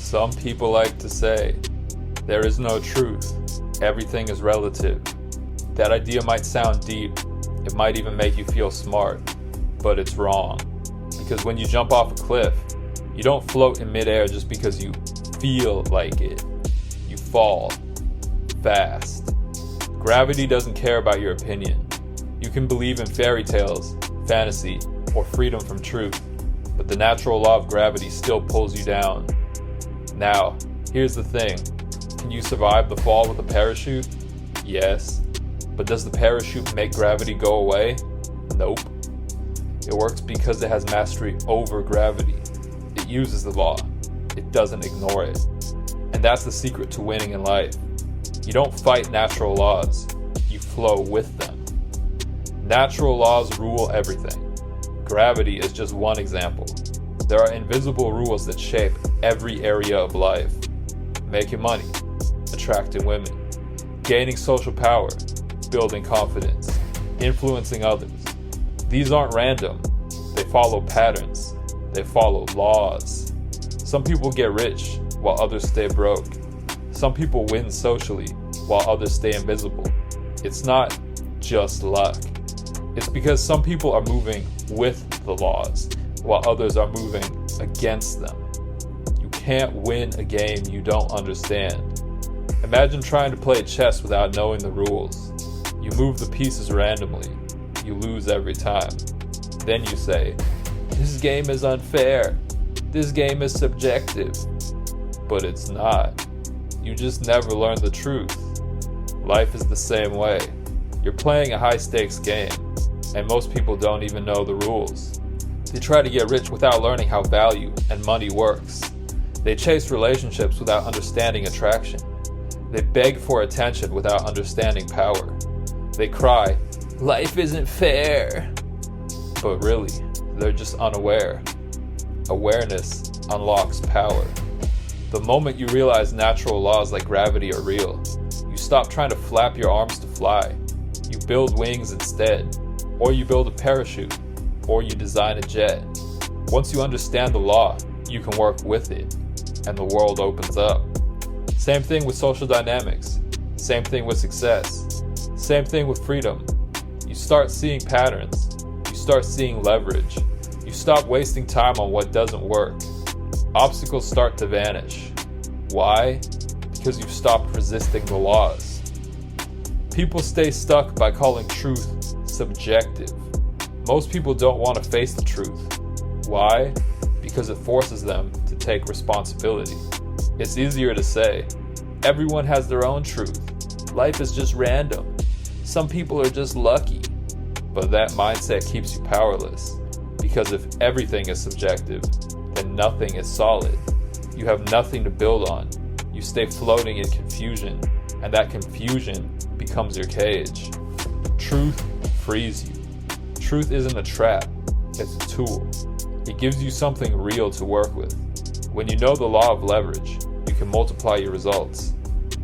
Some people like to say, there is no truth, everything is relative. That idea might sound deep, it might even make you feel smart, but it's wrong. Because when you jump off a cliff, you don't float in midair just because you feel like it. You fall fast. Gravity doesn't care about your opinion. You can believe in fairy tales, fantasy, or freedom from truth, but the natural law of gravity still pulls you down. Now, here's the thing. Can you survive the fall with a parachute? Yes. But does the parachute make gravity go away? Nope. It works because it has mastery over gravity. It uses the law. It doesn't ignore it. And that's the secret to winning in life. You don't fight natural laws. You flow with them. Natural laws rule everything. Gravity is just one example. There are invisible rules that shape every area of life. Making money, attracting women, gaining social power, building confidence, influencing others. These aren't random. They follow patterns. They follow laws. Some people get rich while others stay broke. Some people win socially while others stay invisible. It's not just luck. It's because some people are moving with the laws while others are moving against them. You can't win a game you don't understand. Imagine trying to play chess without knowing the rules. You move the pieces randomly. You lose every time. Then you say, this game is unfair. This game is subjective. But it's not. You just never learn the truth. Life is the same way. You're playing a high-stakes game, and most people don't even know the rules. They try to get rich without learning how value and money works. They chase relationships without understanding attraction. They beg for attention without understanding power. They cry, life isn't fair. But really, they're just unaware. Awareness unlocks power. The moment you realize natural laws like gravity are real, you stop trying to flap your arms to fly. You build wings instead, or you build a parachute, or you design a jet. Once you understand the law, you can work with it, and the world opens up. Same thing with social dynamics. Same thing with success. Same thing with freedom. You start seeing patterns. You start seeing leverage. You stop wasting time on what doesn't work. Obstacles start to vanish. Why? Because you've stopped resisting the laws. People stay stuck by calling truth subjective. Most people don't want to face the truth. Why? Because it forces them to take responsibility. It's easier to say, everyone has their own truth. Life is just random. Some people are just lucky. But that mindset keeps you powerless. Because if everything is subjective, then nothing is solid. You have nothing to build on. You stay floating in confusion, and that confusion becomes your cage. Truth frees you. Truth isn't a trap, it's a tool. It gives you something real to work with. When you know the law of leverage, you can multiply your results.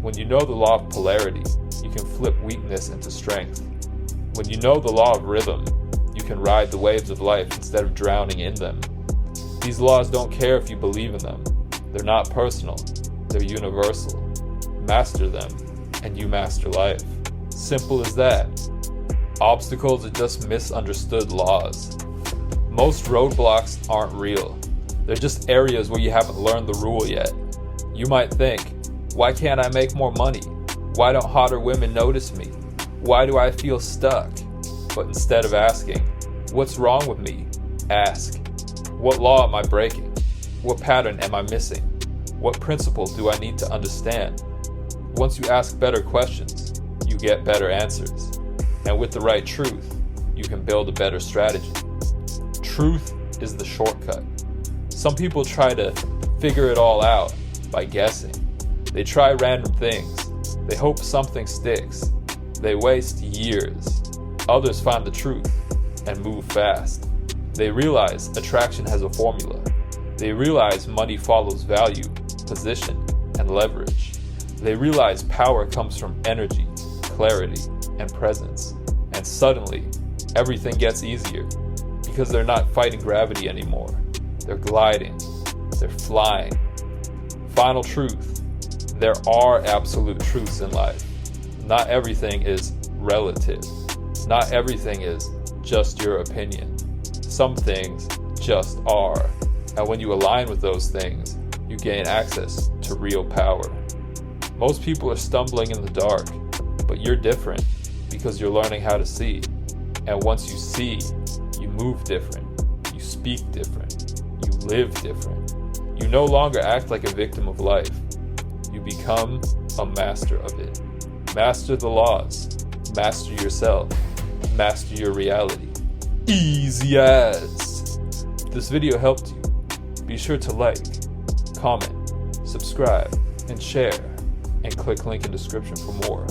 When you know the law of polarity, you can flip weakness into strength. When you know the law of rhythm, you can ride the waves of life instead of drowning in them. These laws don't care if you believe in them. They're not personal, they're universal. Master them, and you master life. Simple as that. Obstacles are just misunderstood laws. Most roadblocks aren't real. They're just areas where you haven't learned the rule yet. You might think, why can't I make more money? Why don't hotter women notice me? Why do I feel stuck? But instead of asking, what's wrong with me? Ask, what law am I breaking? What pattern am I missing? What principle do I need to understand? Once you ask better questions, you get better answers. And with the right truth, you can build a better strategy. Truth is the shortcut. Some people try to figure it all out by guessing. They try random things. They hope something sticks. They waste years. Others find the truth and move fast. They realize attraction has a formula. They realize money follows value, position, and leverage. They realize power comes from energy, clarity, and presence. And suddenly, everything gets easier because they're not fighting gravity anymore. They're gliding. They're flying. final truth: there are absolute truths in life. Not everything is relative. Not everything is just your opinion. Some things just are. And when you align with those things, you gain access to real power. Most people are stumbling in the dark, but you're different because you're learning how to see. And once you see, you move different, you speak different, you live different. You no longer act like a victim of life. You become a master of it. Master the laws, master yourself, master your reality. Easy as. If this video helped you, be sure to like, comment, subscribe, and share, and click link in description for more.